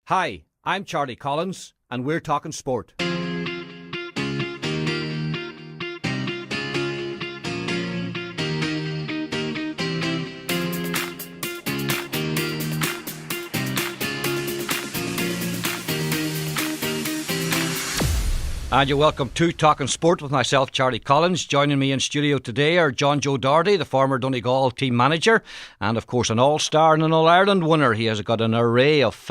Hi, I'm Charlie Collins, and we're talking sport. And you're welcome to Talking Sport with myself, Charlie Collins. Joining me in studio today are John Joe Doherty, the former Donegal team manager, and of course an All-Star and an All-Ireland winner. He has got an array of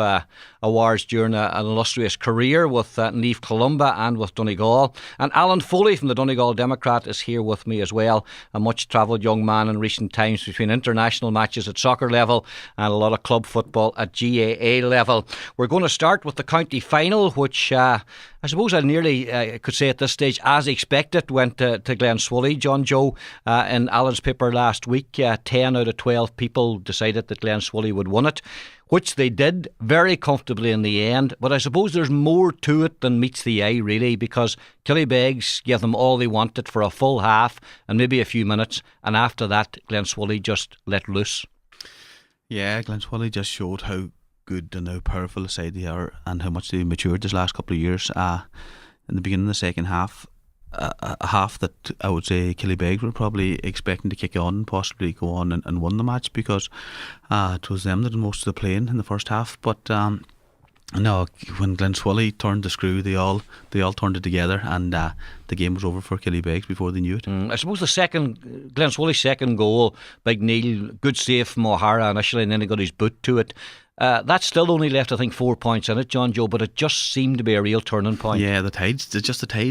awards during an illustrious career with Niamh Columba and with Donegal. And Alan Foley from the Donegal Democrat is here with me as well, a much-travelled young man in recent times between international matches at soccer level and a lot of club football at GAA level. We're going to start with the county final, which I suppose I nearly could say at this stage, as expected, went to Glenswolly. John Joe, in Alan's paper last week, 10 out of 12 people decided that Glenswolly would win it, which they did very comfortably in the end. But I suppose there's more to it than meets the eye, really, because Killybegs gave them all they wanted for a full half and maybe a few minutes, and after that, Glenswolly just let loose. Yeah, Glenswolly just showed how good and how powerful a side they are and how much they've matured this last couple of years. In the beginning of the second half, a half that I would say Killybegs were probably expecting to kick on, possibly go on and win the match, because it was them that did most of the playing in the first half. But no, when Glenswolly turned the screw, they all turned it together, and the game was over for Killybegs before they knew it. I suppose Glenswolly's second goal, Big Neil, good save from O'Hara initially, and then he got his boot to it. That still only left, I think, 4 points in it, John Joe, but it just seemed to be a real turning point. Yeah, the tides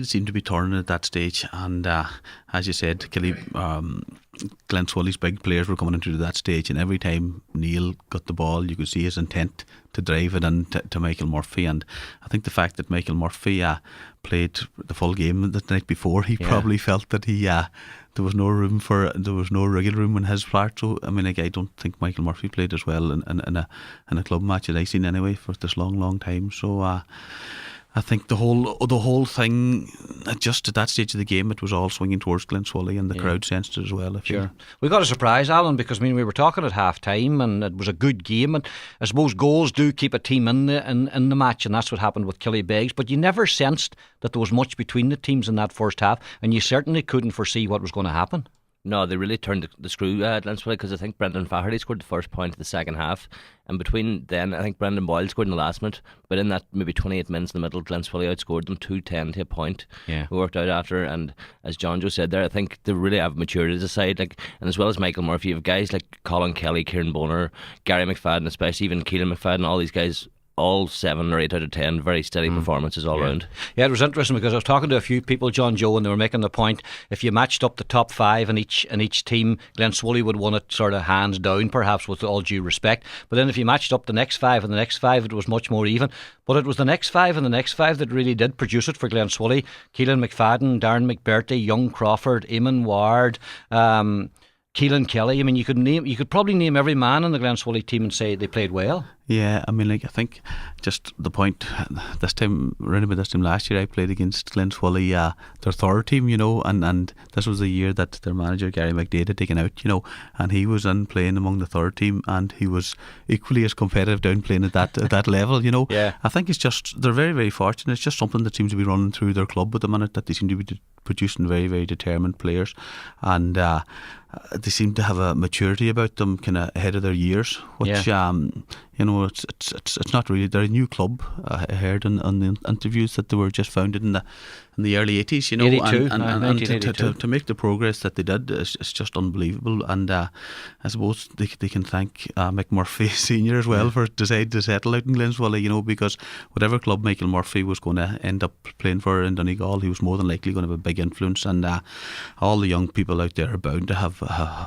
seemed to be turning at that stage, and as you said, Glenswolly's big players were coming into that stage, and every time Neil got the ball, you could see his intent to drive it in to Michael Murphy. And I think the fact that Michael Murphy played the full game the night before, he probably felt that there was no wriggle room in his part. So I mean, I don't think Michael Murphy played as well in a club match as I've seen anyway for this long time. So I think the whole thing, just at that stage of the game, it was all swinging towards Glenswolly, and the crowd sensed it as well. Sure. We got a surprise, Alan, because I mean we were talking at half time and it was a good game, and I suppose goals do keep a team in the match, and that's what happened with Killybegs. But you never sensed that there was much between the teams in that first half, and you certainly couldn't foresee what was going to happen. No, they really turned the screw at Glenswolly, because I think Brendan Faherty scored the first point of the second half, and between then I think Brendan Boyle scored in the last minute, but in that maybe 28 minutes in the middle, Glenswolly outscored them 2-10 to a point. Yeah, we worked out after, and as John Joe said there, I think they really have matured as a side, and as well as Michael Murphy, you have guys like Colin Kelly, Kieran Bonner, Gary McFadden, especially even Keelan McFadden, all these guys, all 7 or 8 out of 10 very steady performances all round. Yeah, it was interesting because I was talking to a few people, John Joe, and they were making the point, if you matched up the top 5 in each team, Glenswolly would win it sort of hands down, perhaps, with all due respect. But then if you matched up the next 5 and the next 5, it was much more even. But it was the next 5 and the next 5 that really did produce it for Glenswolly. Keelan McFadden, Darren McBurty, Young Crawford, Eamon Ward, Keelan Kelly. I mean, you could probably name every man on the Glenswolly team and say they played well. Yeah, I mean, I think just the point around about this time last year, I played against Glenswolly, their third team, and this was the year that their manager Gary McDade had taken out, and he was in playing among the third team, and he was equally as competitive down playing at that level, Yeah. I think it's just, they're very, very fortunate. It's just something that seems to be running through their club at the minute, that they seem to be producing very, very determined players, and they seem to have a maturity about them kind of ahead of their years, which it's not really, they're a new club. I heard on the interviews that they were just founded in the early 80s, 82, and to make the progress that they did is just unbelievable. And I suppose they can thank Mick Murphy Senior as well for deciding to settle out in Glenswolly, because whatever club Michael Murphy was going to end up playing for in Donegal, he was more than likely going to have a big influence, and all the young people out there are bound to have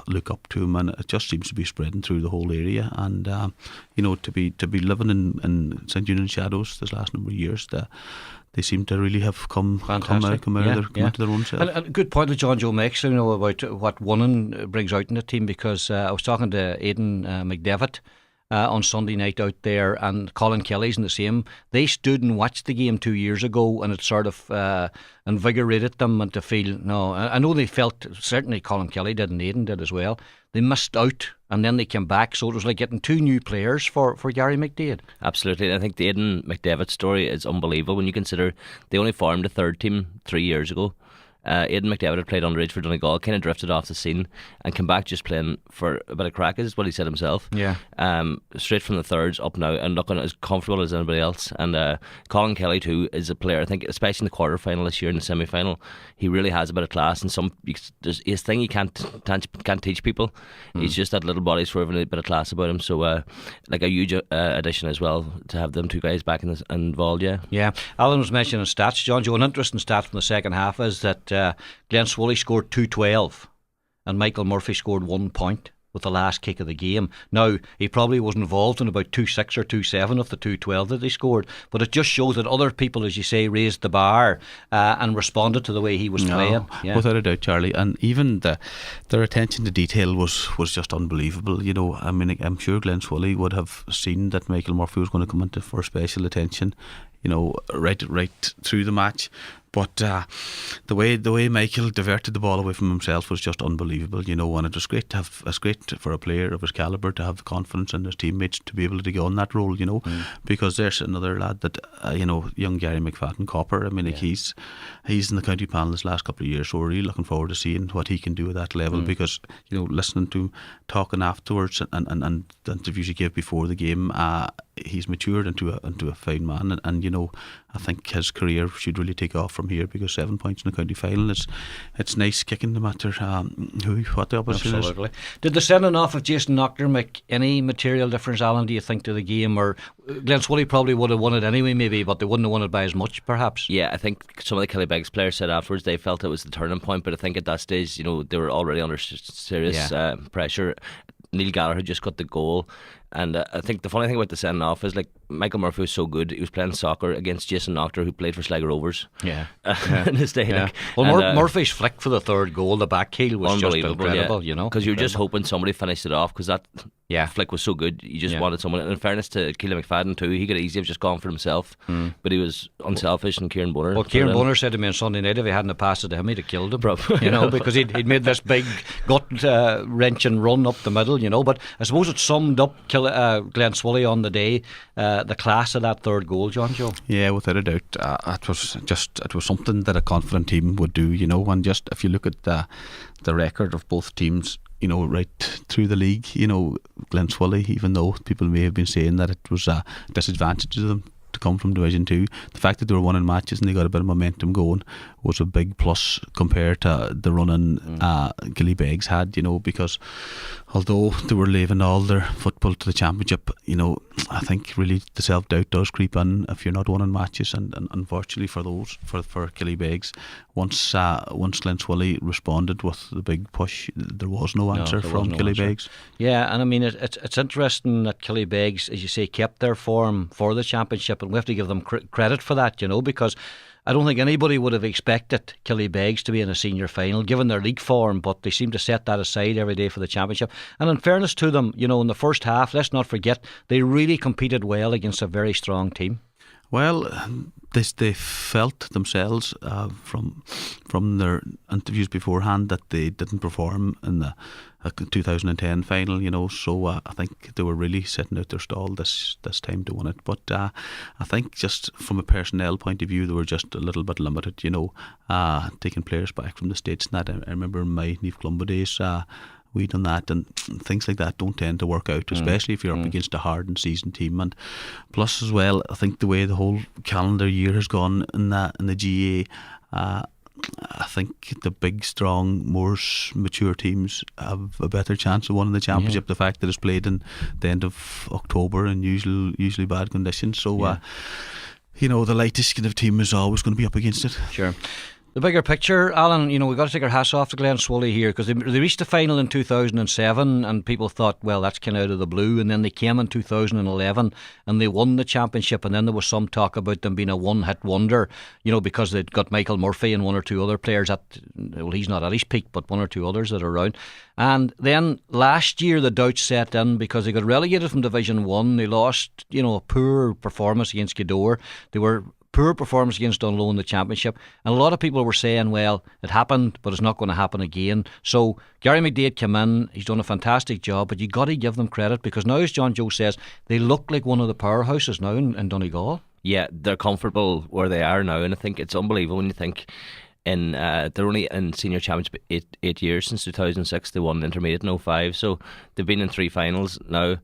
look up to him, and it just seems to be spreading through the whole area. And to be living in St. Union shadows this last number of years, they seem to really have come to their own self. And a good point that John Joe makes, about what winning brings out in the team, because I was talking to Aidan McDevitt, on Sunday night out there, and Colin Kelly's in the same. They stood and watched the game 2 years ago, and it sort of invigorated them and to feel, no, I know they felt, certainly Colin Kelly did and Aidan did as well, they missed out and then they came back, so it was like getting 2 new players for Gary McDaid. Absolutely. I think the Aidan McDavid story is unbelievable when you consider they only formed a third team 3 years ago. Aidan McDavid had played underage for Donegal, kind of drifted off the scene and came back just playing for a bit of crack, is what he said himself. Yeah. Straight from the thirds up now and looking as comfortable as anybody else. And Colin Kelly too is a player, I think, especially in the quarter final this year, in the semi final, he really has a bit of class, and there's his thing he can't teach people. He's just that little body swerving, a bit of class about him. So like a huge addition as well to have them 2 guys back involved. Yeah. Alan was mentioning stats, John Joe. An interesting stat from the second half is that Glen Swoley scored 212 and Michael Murphy scored 1 point with the last kick of the game. Now, he probably was involved in about 2-6 or 2-7 of the 2-12 that they scored, but it just shows that other people, as you say, raised the bar and responded to the way he was playing. Yeah. Without a doubt, Charlie. And even their attention to detail was just unbelievable. You know, I mean, I'm sure Glen Swoley would have seen that Michael Murphy was going to come into for special attention, you know, right through the match. But the way Michael diverted the ball away from himself was just unbelievable, you know. And it was great for a player of his calibre to have the confidence in his teammates to be able to go on that role, you know. Because there's another lad that you know, young Gary McFadden Copper. I mean, like he's in the county panel this last couple of years, so we're really looking forward to seeing what he can do at that level. Because, you know, listening to him talking afterwards and the interviews he gave before the game, he's matured into a fine man, and you know, I think his career should really take off from here, because 7 points in the county final, it's nice kicking, no matter what the opposition Absolutely. Did the sending off of Jason Knocker make any material difference, Alan, do you think, to the game? Or Glen Swoley probably would have won it anyway, maybe, but they wouldn't have won it by as much, perhaps. Yeah, I think some of the Killybegs players said afterwards they felt it was the turning point, but I think at that stage, you know, they were already under serious pressure. Neil Gallagher just got the goal, and I think the funny thing about the sending off is, like, Michael Murphy was so good. He was playing soccer against Jason Knocker, who played for Sligo Rovers. In his day. Yeah. Like, well, and, Murphy's flick for the third goal, the back heel, was just incredible. You know, because you're just hoping somebody finished it off, because that flick was so good. You just wanted someone. And in fairness to Keelan McFadden too, he could easily have just gone for himself, but he was unselfish. And Kieran Bonner. Well, Kieran Bonner said to me on Sunday night, if he hadn't passed it to him, he'd have killed him. You know, because he'd made this big gut wrenching run up the middle. You know, but I suppose it summed up Glen Swoley on the day, the class of that third goal, John Joe. Yeah, without a doubt, it was something that a confident team would do, you know. And just if you look at the record of both teams, you know, right through the league, you know, Glen Swoley, even though people may have been saying that it was a disadvantage to them to come from Division 2, the fact that they were winning matches and they got a bit of momentum going was a big plus compared to the running Killybegs had, you know, because although they were leaving all their football to the championship, you know, I think really the self-doubt does creep in if you're not winning matches, and unfortunately for Killybegs, once Glen Swoley responded with the big push, there was no answer from Killybegs. Yeah, and I mean, it's interesting that Killybegs, as you say, kept their form for the championship, and we have to give them credit for that, you know, because I don't think anybody would have expected Killybegs to be in a senior final given their league form, but they seem to set that aside every day for the championship. And in fairness to them, you know, in the first half, let's not forget, they really competed well against a very strong team. Well, they felt themselves from their interviews beforehand that they didn't perform in the 2010 final, you know, so I think they were really setting out their stall this time to win it. But I think just from a personnel point of view, they were just a little bit limited, you know, taking players back from the States and that. I remember in my Neve Columba days, we done that, and things like that don't tend to work out, especially if you're up against a hardened seasoned team. And plus as well, I think the way the whole calendar year has gone in the GA, I think the big, strong, more mature teams have a better chance of winning the championship. The fact that it's played in the end of October in usually bad conditions, so you know, the lightest kind of team is always going to be up against it. Sure. The bigger picture, Alan, we've got to take our hats off to Glen Swoley here, because they reached the final in 2007 and people thought, well, that's kind of out of the blue, and then they came in 2011 and they won the championship, and then there was some talk about them being a one-hit wonder, because they'd got Michael Murphy and one or two other players he's not at his peak, but one or two others that are around. And then last year the doubts set in because they got relegated from Division 1. They lost, a poor performance against Gweedore. They were poor performance against Dunlow in the championship, and a lot of people were saying, well, it happened, but it's not going to happen again. So Gary McDade came in, he's done a fantastic job, but you got to give them credit, because now, as John Joe says, they look like one of the powerhouses now in Donegal. Yeah, they're comfortable where they are now, and I think it's unbelievable when you think they're only in senior championship 8 years. Since 2006 they won intermediate in 05, so they've been in 3 finals now,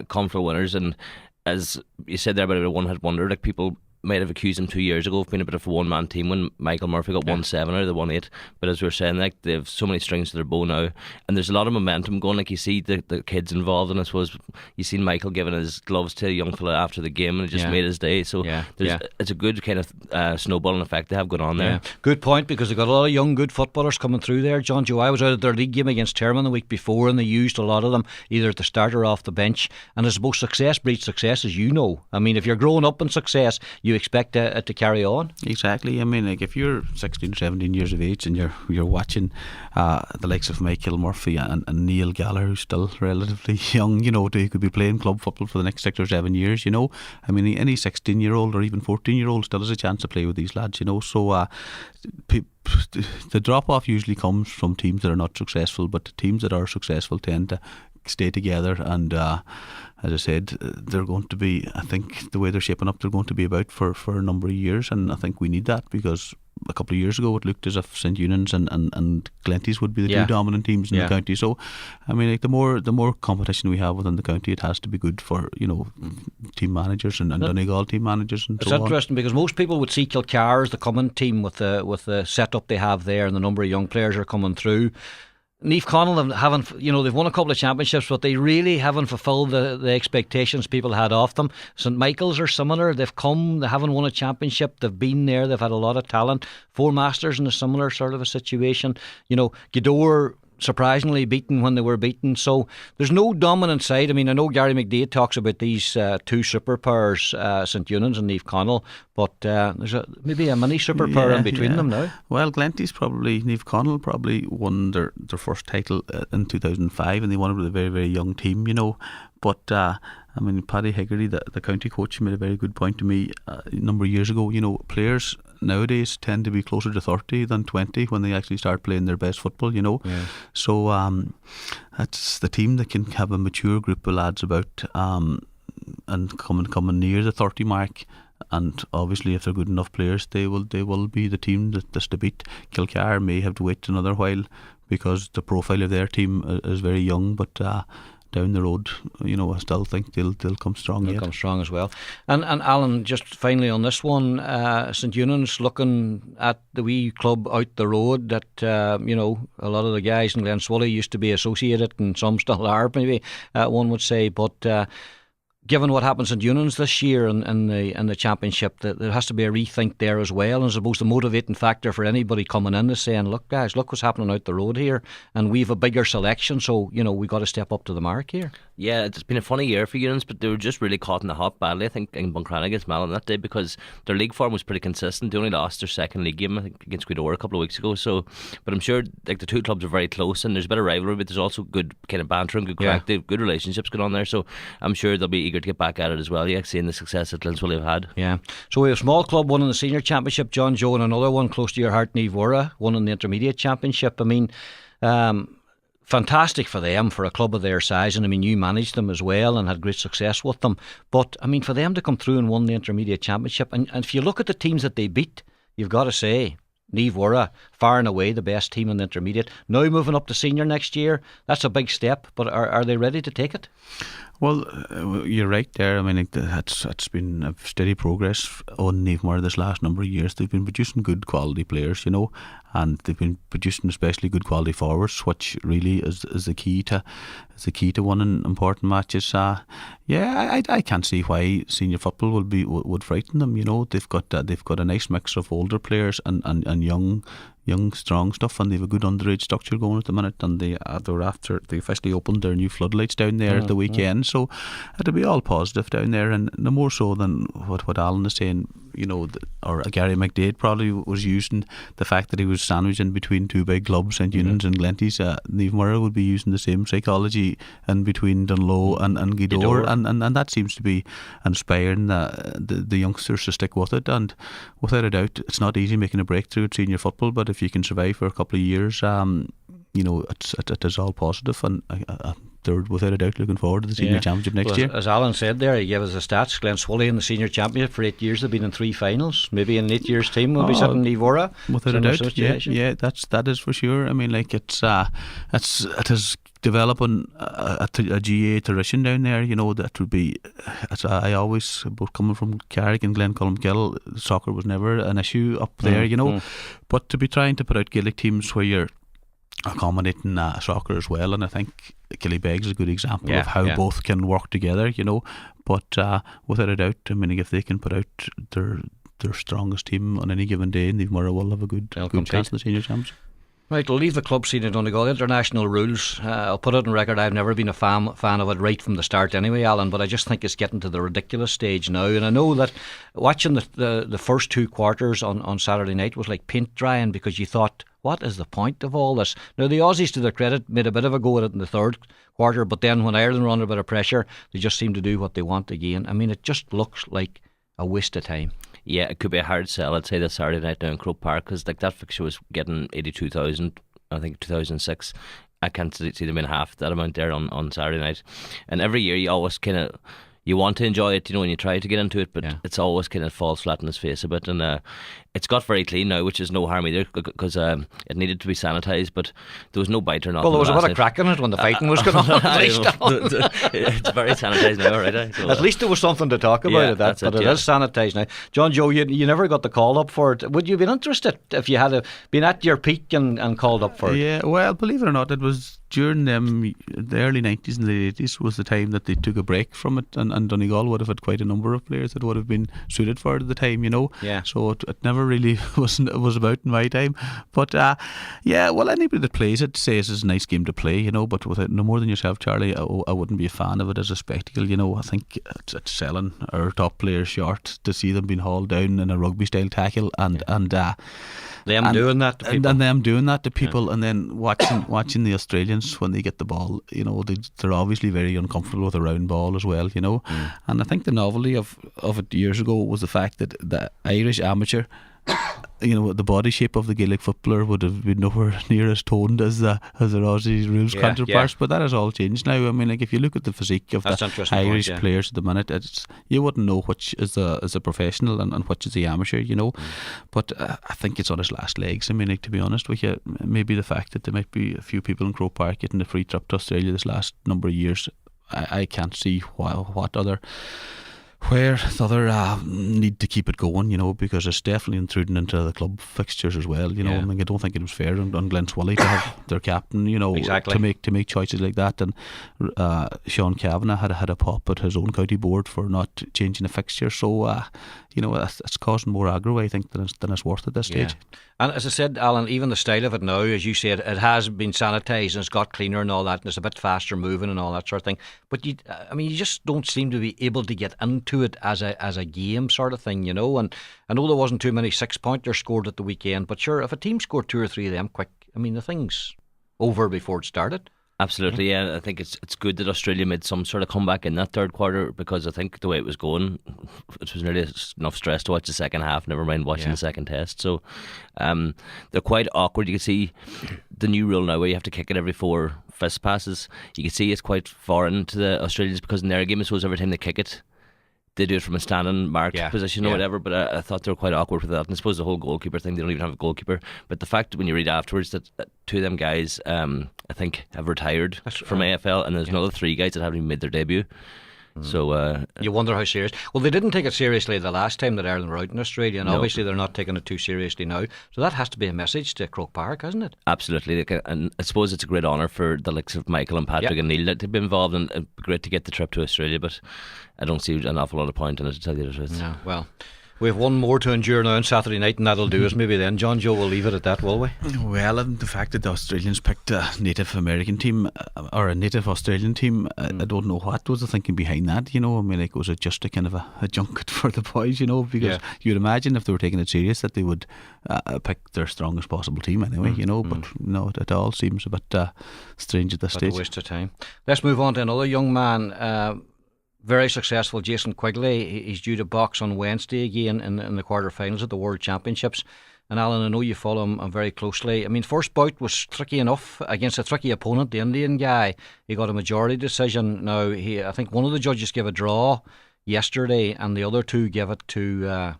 comfortable winners. And as you said there about a one-hit wonder, like people might have accused them 2 years ago of being a bit of a one-man team when Michael Murphy got 1-7 out of the 1-8. But as we were saying, like, they have so many strings to their bow now, and there's a lot of momentum going. Like, you see the kids involved, and I suppose you seen Michael giving his gloves to a young fella after the game, and it just made his day. So it's a good kind of snowballing effect they have going on there. Yeah. Good point, because they've got a lot of young good footballers coming through there. John Joe, I was out at their league game against Termon the week before, and they used a lot of them either at the start or off the bench. And I suppose success breeds success, as you know. I mean, if you're growing up in success, you expect it to carry on. Exactly. I mean, like, if you're 16 or 17 years of age and you're watching the likes of Michael Murphy and Neil Gallagher, who's still relatively young, they could be playing club football for the next 6 or 7 years, I mean, any 16-year-old or even 14-year-old still has a chance to play with these lads, so the drop-off usually comes from teams that are not successful, but the teams that are successful tend to stay together. And as I said, they're going to be, I think the way they're shaping up, they're going to be about for a number of years, and I think we need that, because a couple of years ago it looked as if St Eunan's and Glenties would be the two dominant teams in the county. So I mean, like, the more competition we have within the county, it has to be good for team managers and Donegal team managers and so on. It's interesting, because most people would see Kilcar as the coming team with the setup they have there and the number of young players are coming through. Niamh Conall haven't, they've won a couple of championships, but they really haven't fulfilled the expectations people had of them. St Michael's are similar. They haven't won a championship. They've been there. They've had a lot of talent. Four Masters in a similar sort of a situation. Gweedore surprisingly beaten when they were beaten. So there's no dominant side. I mean, I know Gary McDade talks about these two superpowers, St Eunan's and Niamh Conall, but there's maybe a mini superpower in between them now. Well, Glenties Niamh Conall probably won their first title in 2005, and they won it with a very, very young team, But I mean, Paddy Higgery, the county coach, made a very good point to me a number of years ago. Players nowadays tend to be closer to 30 than 20 when they actually start playing their best football, So that's the team that can have a mature group of lads about and coming near the 30 mark. And obviously, if they're good enough players, they will be the team that's to beat. Kilcar may have to wait another while because the profile of their team is very young, but down the road, I still think they'll come strong. They'll come strong as well. And Alan, just finally on this one, St Eunan's looking at the wee club out the road that a lot of the guys in Glen Swoley used to be associated, and some still are, maybe one would say, but given what happens in Eunan's this year in the championship, that there has to be a rethink there as well. And I suppose the motivating factor for anybody coming in is saying, look guys, look what's happening out the road here, and we've a bigger selection, so we've got to step up to the mark here. Yeah, it's been a funny year for Eunan's, but they were just really caught in the hot badly, I think, in Buncrana against Malin that day, because their league form was pretty consistent. They only lost their second league game, I think, against Gweedore a couple of weeks ago. So, but I'm sure like the two clubs are very close, and there's a bit of rivalry, but there's also good kind of banter and good crack. They have good relationships going on there, so I'm sure they'll be eager to get back at it as well. Seeing the success that Glen Swoley have had. Yeah. So we have a small club, one in the senior championship, John Joe, and another one close to your heart, Niamh, one in the intermediate championship. I mean, fantastic for them, for a club of their size, and I mean, you managed them as well and had great success with them. But I mean, for them to come through and won the intermediate championship, and if you look at the teams that they beat, you've got to say Niamh, far and away the best team in the intermediate. Now moving up to senior next year, that's a big step, but are they ready to take it? Well, you're right there. I mean, it's been a steady progress on Niamh this last number of years. They've been producing good quality players, and they've been producing especially good quality forwards, which really is the key to winning important matches. I can't see why senior football would frighten them. They've got a nice mix of older players and young strong stuff, and they've a good underage structure going at the minute, and they officially opened their new floodlights down there at the weekend, so it'll be all positive down there, and no more so than what Alan is saying. Or Gary McDade probably was using the fact that he was sandwiched in between two big clubs, St Eunan's and Glenties. Niamh would be using the same psychology in between Dunlow and Gweedore, and that seems to be inspiring the youngsters to stick with it. And without a doubt, it's not easy making a breakthrough at senior football, but if you can survive for a couple of years, it is all positive, and they're without a doubt looking forward to the senior championship next year. As Alan said there, he gave us the stats. Glen Swilly in the senior championship for 8 years. They've been in 3 finals. Maybe in an 8 years' team we'll be sitting in Ivora. Without a doubt, yeah, that is for sure. I mean, it is developing a GA tradition down there. That would be. I always, both coming from Carrick and Glencullen, soccer was never an issue up there. But to be trying to put out Gaelic teams where you're accommodating soccer as well, and I think Killybegs is a good example of how both can work together, but without a doubt, I mean, if they can put out their strongest team on any given day, Niamh will have a good chance in the senior championship. Right, we'll leave the club scene in Donegal. International rules, I'll put it on record, I've never been a fan of it right from the start anyway, Alan, but I just think it's getting to the ridiculous stage now, and I know that watching the first 2 quarters on Saturday night was like paint drying, because you thought, what is the point of all this? Now, the Aussies, to their credit, made a bit of a go at it in the 3rd quarter, but then when Ireland were under a bit of pressure, they just seem to do what they want again. I mean, it just looks like a waste of time. Yeah, it could be a hard sell, I'd say, this Saturday night down in Croke Park, because that fixture was getting 82,000, I think 2006. I can't see them in half that amount there on Saturday night. And every year you always kind of, you want to enjoy it, when you try to get into it, but it's always kind of falls flat in its face a bit. And it's got very clean now, which is no harm either, because it needed to be sanitised, but there was no bite or nothing. Well, there was a bit of crack in it when the fighting was going on. It's very sanitised now, right? So, at least there was something to talk about but it is sanitised now. John Joe, you never got the call up for it. Would you have been interested if you had been at your peak and called up for it? Yeah, well, believe it or not, it was during the early 90s and late 80s was the time that they took a break from it, and Donegal would have had quite a number of players that would have been suited for it at the time, Yeah. So it never really was about in my time. But well, anybody that plays it says it's a nice game to play, but without no more than yourself, Charlie, I wouldn't be a fan of it as a spectacle. I think it's selling our top players short to see them being hauled down in a rugby style tackle and doing that to people. And them doing that to people, and then watching the Australians when they get the ball, they're obviously very uncomfortable with a round ball as well, And I think the novelty of it years ago was the fact that the Irish amateur, the body shape of the Gaelic footballer would have been nowhere near as toned as their Aussie rules counterparts, but that has all changed now. I mean, if you look at the physique of the Irish players at the minute, you wouldn't know which is a professional and which is the amateur, But I think it's on its last legs. I mean, to be honest with you, maybe the fact that there might be a few people in Croke Park getting a free trip to Australia this last number of years, I can't see where the other need to keep it going, because it's definitely intruding into the club fixtures as well. I mean, I don't think it was fair on Glen Swilly to have their captain, exactly. to make choices like that. And Sean Kavanagh had a pop at his own county board for not changing a fixture. So it's causing more aggro, I think, than it's worth at this stage. And as I said, Alan, even the style of it now, as you said, it has been sanitised and it's got cleaner and all that, and it's a bit faster moving and all that sort of thing. But you just don't seem to be able to get into it as a game sort of thing, And I know there wasn't too many 6-pointers scored at the weekend, but sure, if a team scored 2 or 3 of them quick, the thing's over before it started. Absolutely, yeah. I think it's good that Australia made some sort of comeback in that 3rd quarter, because I think the way it was going, it was nearly enough stress to watch the second half, never mind watching the second test. So they're quite awkward. You can see the new rule now where you have to kick it every 4 fist passes. You can see it's quite foreign to the Australians, because in their game, I suppose every time they kick it, they do it from a standing marked position or whatever, but I thought they were quite awkward with that. And I suppose the whole goalkeeper thing, they don't even have a goalkeeper. But the fact when you read afterwards that two of them guys, I think, have retired from AFL, and there's another three guys that haven't even made their debut. So you wonder how serious. Well, they didn't take it seriously the last time that Ireland were out in Australia, and obviously they're not taking it too seriously now. So that has to be a message to Croke Park, hasn't it? Absolutely, and I suppose it's a great honour for the likes of Michael and Patrick and Neil to be involved, and it'd be great to get the trip to Australia. But I don't see an awful lot of point in it, to tell you the truth. No, well. We have one more to endure now on Saturday night, and that'll do us. Maybe then, John Joe, we'll leave it at that, will we? Well, and the fact that the Australians picked a Native American team or a Native Australian team, I don't know what was the thinking behind that. I mean, like, was it just a kind of a junket for the boys? Because you'd imagine if they were taking it serious that they would pick their strongest possible team anyway. But no, it all seems a bit strange at this stage. A waste of time. Let's move on to another young man. Very successful, Jason Quigley. He's due to box on Wednesday again in the quarterfinals at the World Championships. And Alan, I know you follow him very closely. I mean, first bout was tricky enough against a tricky opponent, the Indian guy. He got a majority decision. Now, I think one of the judges gave a draw yesterday, and the other two gave it to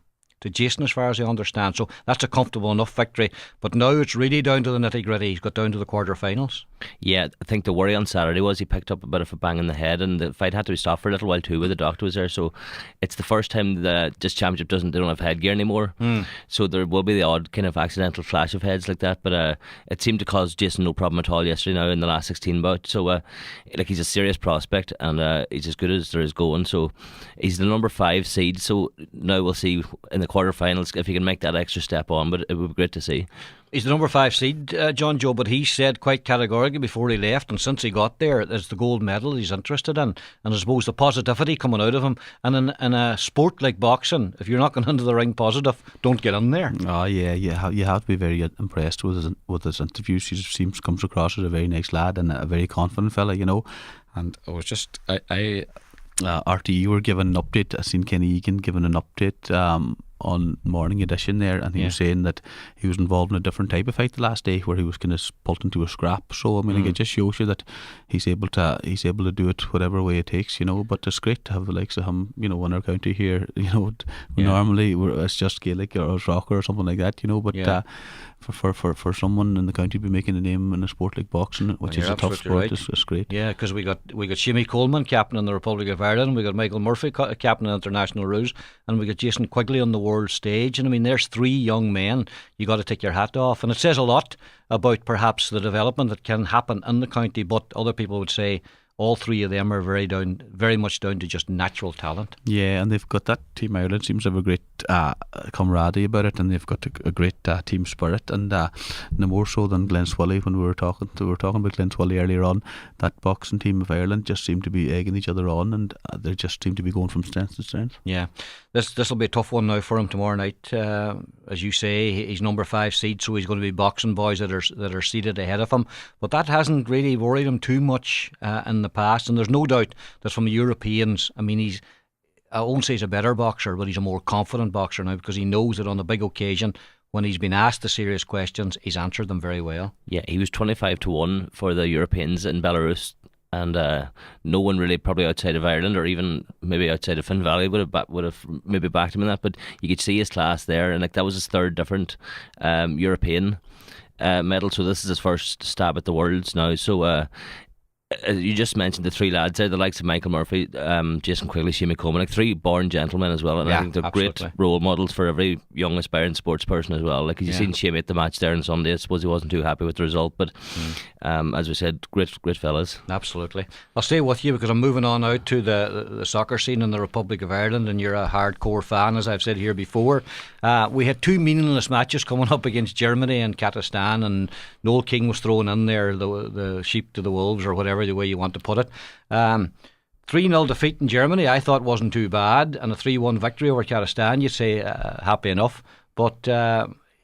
Jason, as far as I understand. So that's a comfortable enough victory. But now it's really down to the nitty gritty. He's got down to the quarterfinals. Yeah, I think the worry on Saturday was he picked up a bit of a bang in the head, and the fight had to be stopped for a little while too, where the doctor was there. So it's the first time that this championship they don't have headgear anymore. So there will be the odd kind of accidental flash of heads like that. But it seemed to cause Jason no problem at all yesterday now in the last 16 bout. So he's a serious prospect, and he's as good as there is going. So he's the number 5 seed. So now we'll see in the quarterfinals if he can make that extra step on. But it would be great to see. He's the number 5 seed, John Joe, but he said quite categorically before he left, and since he got there, it's the gold medal he's interested in. And I suppose the positivity coming out of him, and in a sport like boxing, if you're not going into the ring positive, don't get in there. Oh yeah, you have to be very impressed with his interviews. He comes across as a very nice lad and a very confident fella, And I was just, RTE were giving an update. I seen Kenny Egan giving an update on Morning Edition there, and he was saying that he was involved in a different type of fight the last day where he was kind of pulled into a scrap. So I mean, it just shows you that he's able to do it whatever way it takes, But it's great to have the likes of him, in our county here. Normally it's just Gaelic or Rocker or something like that, But for someone in the county to be making a name in a sport like boxing, which is a tough sport, is great. Yeah, because we got Shimmy Coleman captain in the Republic of Ireland, we got Michael Murphy captain in International Rules, and we got Jason Quigley on the world stage. And I mean, there's 3 young men you got to take your hat off, and it says a lot about perhaps the development that can happen in the county. But other people would say all 3 of them are very much down to just natural talent. Yeah, and they've got that Team Ireland seems to have a great camaraderie about it, and they've got a great team spirit, and no more so than Glenswilly. When we were talking about Glenswilly earlier on, that boxing team of Ireland just seemed to be egging each other on, and they just seem to be going from strength to strength. Yeah, this will be a tough one now for him tomorrow night. As you say, he's number 5 seed, so he's going to be boxing boys that are seated ahead of him. But that hasn't really worried him too much in the past, and there's no doubt that from the Europeans, I mean, I won't say he's a better boxer, but he's a more confident boxer now, because he knows that on the big occasion, when he's been asked the serious questions, he's answered them very well. Yeah, he was 25-1 for the Europeans in Belarus, and no one really, probably outside of Ireland or even maybe outside of Finn Valley, would have maybe backed him in that. But you could see his class there, and that was his 3rd different European medal. So this is his first stab at the Worlds now. So you just mentioned the 3 lads there, the likes of Michael Murphy, Jason Quigley, Shimmy Coleman, 3 born gentlemen as well, and I think they're absolutely great role models for every young aspiring sports person as well. Like, you've seen Shimmy at the match there on Sunday. I suppose he wasn't too happy with the result, but as we said, great fellas. Absolutely. I'll stay with you because I'm moving on out to the soccer scene in the Republic of Ireland, and you're a hardcore fan, as I've said here before. We had 2 meaningless matches coming up against Germany and Kazakhstan, and Noel King was thrown in there, the sheep to the wolves, or whatever the way you want to put it. 3-0 defeat in Germany I thought wasn't too bad, and a 3-1 victory over Kazakhstan, you'd say happy enough. But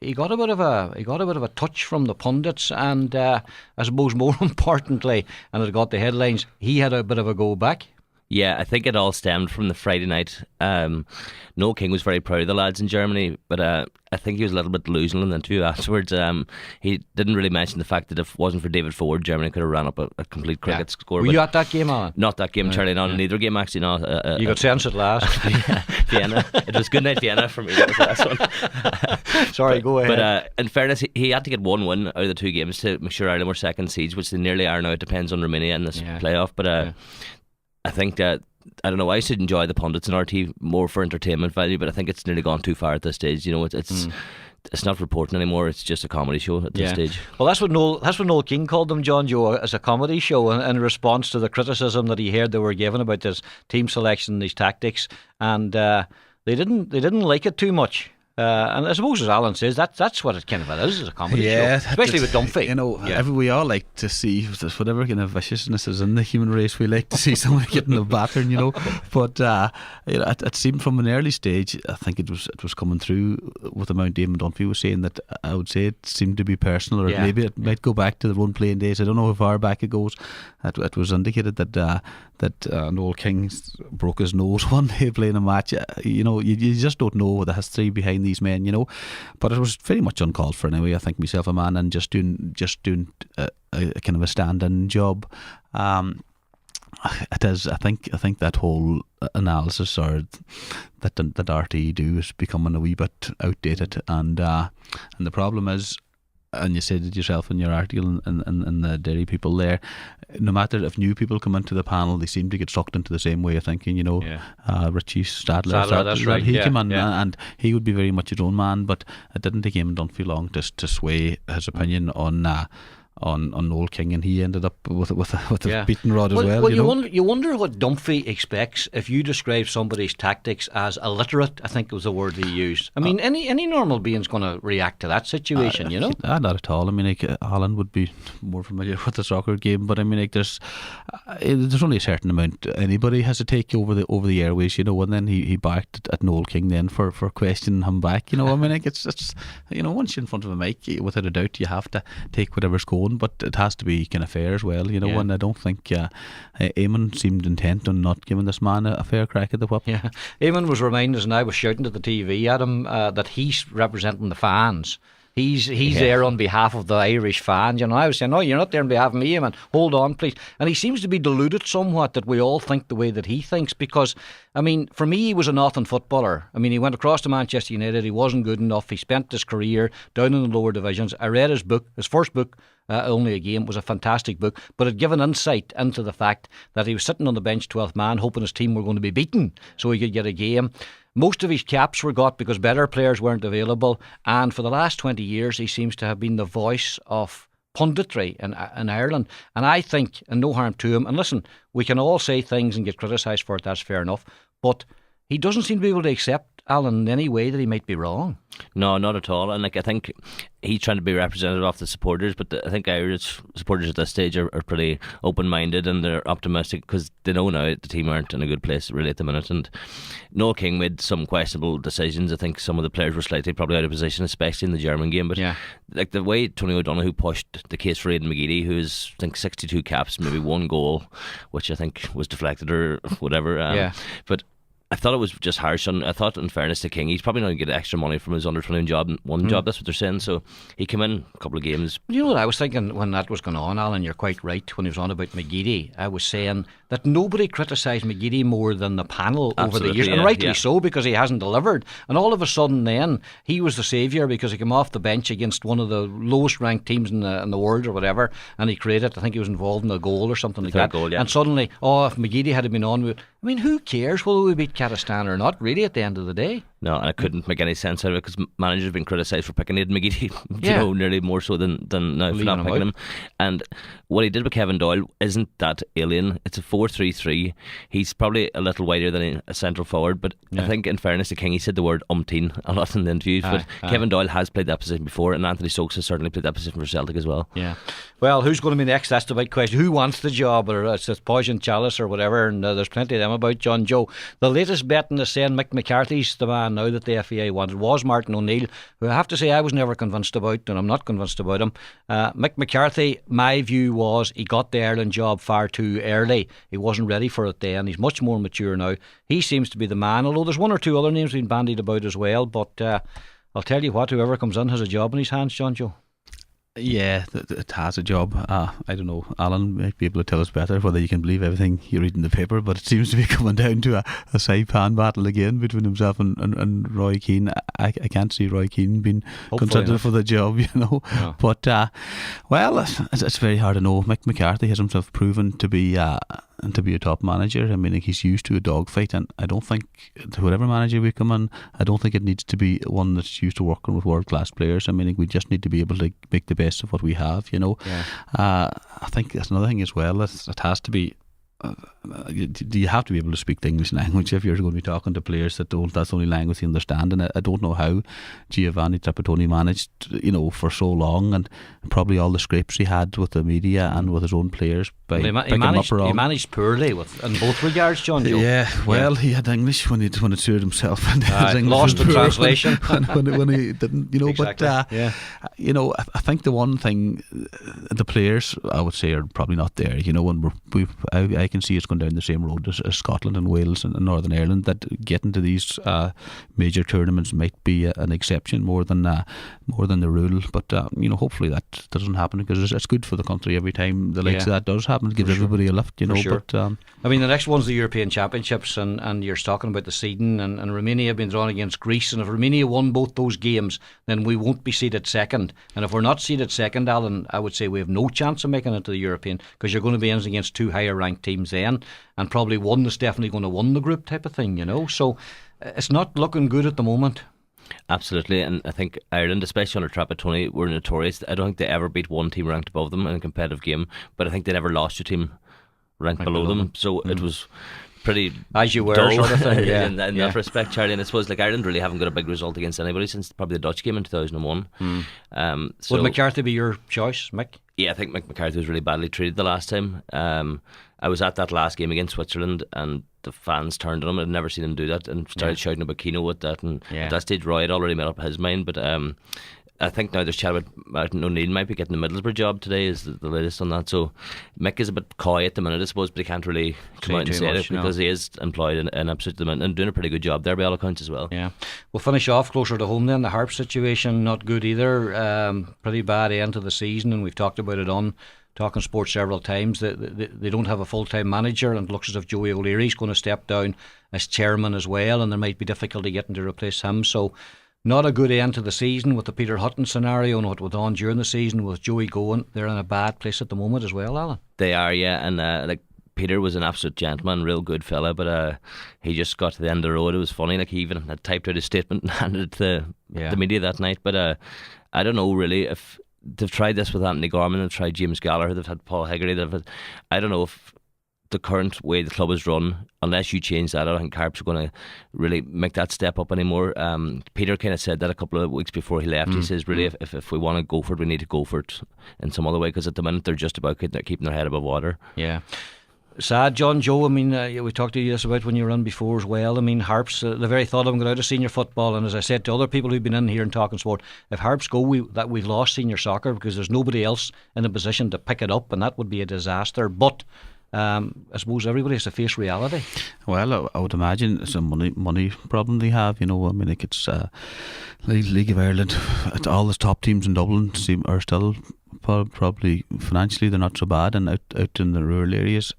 he got a bit of a touch from the pundits, and I suppose more importantly, and it got the headlines, he had a bit of a go back. Yeah, I think it all stemmed from the Friday night. Noel King was very proud of the lads in Germany, but I think he was a little bit delusional in the interview afterwards. He didn't really mention the fact that if it wasn't for David Ford, Germany could have ran up a complete cricket score. Were you at that game, Alan? Not that game, Charlie. Not neither game, actually. No, you got sense at last. Vienna. It was good night Vienna for me. That was the last one. Sorry, go ahead. But in fairness, he had to get 1 out of the 2 games to make sure Ireland were second seeds, which they nearly are now. It depends on Romania in this playoff. But I think that, I don't know, I should enjoy the pundits in RT more for entertainment value, but I think it's nearly gone too far at this stage. You know, it's not reporting anymore. It's just a comedy show at this stage. Well, that's what Noel King called them, John Joe, as a comedy show, in response to the criticism that he heard they were given about this team selection, these tactics, and they didn't like it too much. And I suppose, as Alan says, that's what it kind of is a comedy show, especially with Dumphy. You know, we all like to see whatever kind of viciousness is in the human race. We like to see someone getting a battering, you know. But it seemed from an early stage, I think it was coming through with the amount Damon Dunphy was saying, that I would say it seemed to be personal, or maybe it might go back to their own playing days. I don't know how far back it goes. It was indicated that Noel King broke his nose one day playing a match. You know, you just don't know the history behind these men, you know. But it was very much uncalled for anyway. I think myself, a man, and just doing a kind of a stand-in job. It is. I think that whole analysis or that RT do is becoming a wee bit outdated, and the problem is, and you said it yourself in your article and the Derry people there, no matter if new people come into the panel, they seem to get sucked into the same way of thinking, you know. Richie Stadler, that's right. He came in and he would be very much his own man, but it didn't take him long to sway his opinion on Noel King, and he ended up with a beaten rod as well. You wonder what Dumphy expects if you describe somebody's tactics as illiterate. I think was the word he used. I mean, any normal being's going to react to that situation, you know. Not at all. I mean, Alan would be more familiar with the soccer game, but I mean, there's only a certain amount anybody has to take over the airways, you know. And then he backed at Noel King then for questioning him back, you know. I mean, it's you know, once you're in front of a mic, without a doubt, you have to take whatever's going. But it has to be kind of fair as well, you know. And I don't think Eamon seemed intent on not giving this man a fair crack at the whip. Yeah, Eamon was reminding us, and I was shouting at the TV at him, that he's representing the fans. He's there on behalf of the Irish fans. You know, I was saying, no, you're not there on behalf of me, Eamon. Hold on, please. And he seems to be deluded somewhat that we all think the way that he thinks, because, I mean, for me, he was a nothing footballer. I mean, he went across to Manchester United. He wasn't good enough. He spent his career down in the lower divisions. I read his book, his first book, Only a Game, was a fantastic book, but it given insight into the fact that he was sitting on the bench, 12th man, hoping his team were going to be beaten so he could get a game. Most of his caps were got because better players weren't available, and for the last 20 years he seems to have been the voice of punditry in Ireland. And I think, and no harm to him, and listen, we can all say things and get criticised for it, that's fair enough, but he doesn't seem to be able to accept, Alan, in any way that he might be wrong. No, not at all. And I think he's trying to be representative of the supporters, but I think Irish supporters at this stage are pretty open-minded, and they're optimistic because they know now the team aren't in a good place really at the minute. And Noel King made some questionable decisions. I think some of the players were slightly probably out of position, especially in the German game. But like the way Tony O'Donoghue pushed the case for Aidan McGeady, who's I think 62 caps, maybe 1 goal, which I think was deflected or whatever. But I thought it was just harsh. I thought, in fairness to King, he's probably not going to get extra money from his under-21 job, job, that's what they're saying. So he came in a couple of games. You know what I was thinking when that was going on, Alan? You're quite right. When he was on about McGeady, I was saying that nobody criticised McGeady more than the panel over the years, and rightly so, because he hasn't delivered. And all of a sudden then he was the saviour because he came off the bench against one of the lowest ranked teams in the world or whatever, and he created, I think he was involved in a goal or something like that. Goal, and suddenly, if McGeady had been on, I mean, who cares whether we beat Kazakhstan or not, really, at the end of the day? No, and I couldn't make any sense out of it because managers have been criticised for picking Aidan McGeady, you know, nearly more so than now for not picking him. And what he did with Kevin Doyle isn't that alien. It's a 4-3-3. He's probably a little wider than a central forward, but I think, in fairness to King, he said the word umpteen a lot in the interviews. But Kevin Doyle has played that position before, and Anthony Stokes has certainly played that position for Celtic as well. Yeah. Well, who's going to be next? That's the big question. Who wants the job? Or it's Poison Chalice or whatever, and there's plenty of them about, John Joe. The latest betting is saying Mick McCarthy's the man now that the FAI wanted. Was Martin O'Neill, who I have to say I was never convinced about, and I'm not convinced about him. Mick McCarthy, my view was he got the Ireland job far too early. He wasn't ready for it then. He's much more mature now. He seems to be the man, although there's one or two other names being bandied about as well. But I'll tell you what, whoever comes in has a job in his hands, John Joe. Yeah, it has a job. I don't know, Alan might be able to tell us better whether you can believe everything you read in the paper, but it seems to be coming down to a saipan battle again between himself and Roy Keane. I can't see Roy Keane being considered for the job, No. But well, it's very hard to know. Mick McCarthy has himself proven to be a top manager. I mean, he's used to a dogfight, and I don't think whatever manager we come in, I don't think it needs to be one that's used to working with world class players. I mean, we just need to be able to make the best of what we have. I think that's another thing as well. It has to be. You have to be able to speak the English language if you're going to be talking to players that's the only language you understand. And I don't know how Giovanni Trapattoni managed, for so long, and probably all the scrapes he had with the media and with his own players by picking them up wrong. He managed poorly in both regards, John Joe. Yeah, well, he had English when it suited himself, and his English lost the translation when he didn't. Exactly. But I think the one thing the players, I would say, are probably not there. When I can see it's going down the same road as Scotland and Wales and Northern Ireland, that getting to these major tournaments might be an exception more than the rule. But hopefully that doesn't happen, because it's good for the country every time the likes of that does happen. It gives everybody a lift, Sure. But I mean, the next one's the European Championships, and you're talking about the seeding, and Romania have been drawn against Greece, and if Romania won both those games, then we won't be seeded second. And if we're not seeded second, Alan, I would say we have no chance of making it to the European, because you're going to be in against two higher ranked teams then, and probably one that's definitely going to win the group type of thing, So it's not looking good at the moment. Absolutely, and I think Ireland, especially under Trapattoni, were notorious. I don't think they ever beat one team ranked above them in a competitive game, but I think they never lost a team ranked below them. So it was pretty as you were dull sort of thing, in that respect, Charlie. And I suppose Ireland really haven't got a big result against anybody since probably the Dutch game in 2001. Would McCarthy be your choice, Mick? Yeah, I think Mick McCarthy was really badly treated the last time. I was at that last game against Switzerland, and the fans turned on him. I'd never seen him do that, and started shouting about Keno at that. And at that stage, Roy had already made up his mind. But I think now there's chat about Martin O'Neill might be getting the Middlesbrough job today, is the latest on that. So Mick is a bit coy at the minute, I suppose, but he can't really come out and say it, because he is employed in Ipswich at the minute and doing a pretty good job there by all accounts as well. Yeah. We'll finish off closer to home then. The Harps situation, not good either. Pretty bad end to the season, and we've talked about it on Talking Sports several times. They don't have a full-time manager, and it looks as if Joey O'Leary's going to step down as chairman as well, and there might be difficulty getting to replace him. So not a good end to the season with the Peter Hutton scenario and what went on during the season with Joey going. They're in a bad place at the moment as well, Alan. They are, yeah, and Peter was an absolute gentleman, real good fella, but he just got to the end of the road. It was funny, he even had typed out his statement and handed it to the media that night. But I don't know really if they've tried this with Anthony Gorman, they've tried James Gallagher, they've had Paul Hegarty, I don't know if the current way the club is run, unless you change that, I don't think Harps are going to really make that step up anymore. Peter kind of said that a couple of weeks before he left. He says really if we want to go for it, we need to go for it in some other way, because at the minute they're just about keeping their head above water. Yeah. Sad, John Joe. I mean, we talked to you this about when you were on before as well. I mean, Harps, the very thought of them going out of senior football, and as I said to other people who've been in here and talking sport, if Harps go, we've lost senior soccer, because there's nobody else in a position to pick it up, and that would be a disaster. But I suppose everybody has to face reality. Well, I would imagine it's a money problem they have. I mean, like it's League of Ireland. All the top teams in Dublin are still probably financially they're not so bad, and out in the rural areas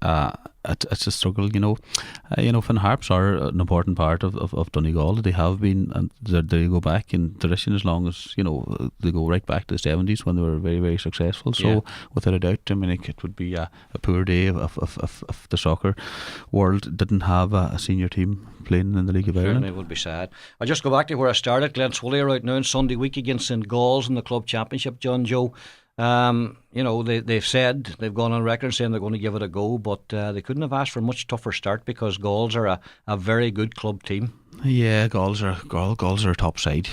it's a struggle. Finn Harps are an important part of Donegal. They have been, and they go back in tradition as long as they go right back to the 70s when they were very, very successful. So without a doubt, I mean, it would be a poor day if the soccer world didn't have a senior team playing in the League of Ireland. It would be sad. I'll just go back to where I started. Glen Foley are out now on Sunday week against St Galls in the club championship, John Joe. They've said, they've gone on record saying they're going to give it a go, but they couldn't have asked for a much tougher start, because Galls are a very good club team. Yeah, Galls are a top side.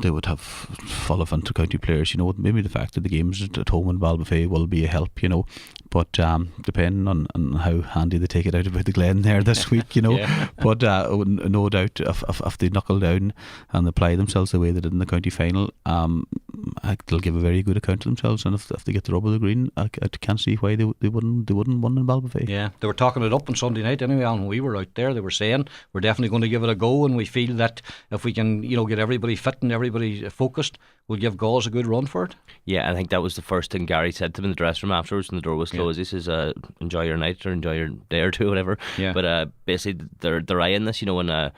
They would have full of inter-county players. Maybe the fact that the games at home in Balbuffet will be a help. but depending on how handy they take it out about the Glen there this week, you know. Yeah. But no doubt if they knuckle down and apply themselves the way they did in the county final, they'll give a very good account of themselves. And if they get the rub of the green, I can't see why they wouldn't win in Balbafay. Yeah, they were talking it up on Sunday night anyway, and when we were out there, they were saying we're definitely going to give it a go, and we feel that if we can, get everybody fit and everybody focused, we'll give Galls a good run for it. Yeah, I think that was the first thing Gary said to him in the dressing room afterwards when the door was closed. He says, enjoy your night or enjoy your day or two, whatever. Yeah. But basically they're eyeing this, and I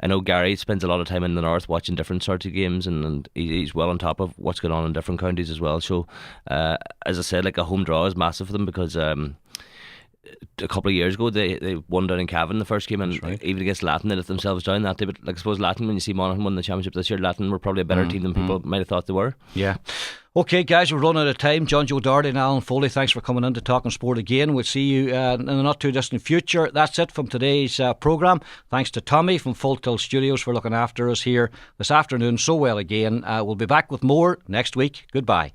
know Gary spends a lot of time in the north watching different sorts of games, and he's well on top of what's going on in different counties as well. So as I said, like, a home draw is massive for them, because a couple of years ago they won down in Cavan the first game, and even against Latin they let themselves down that day. But I suppose Latin, when you see Monaghan won the championship this year, Latin were probably a better team than people might have thought they were. Yeah. Okay, guys, we're running out of time. John Joe Doherty and Alan Foley, thanks for coming in to Talking Sport again. We'll see you in the not too distant future. That's it from today's programme. Thanks to Tommy from Full Tilt Studios for looking after us here this afternoon so well again. We'll be back with more next week. Goodbye.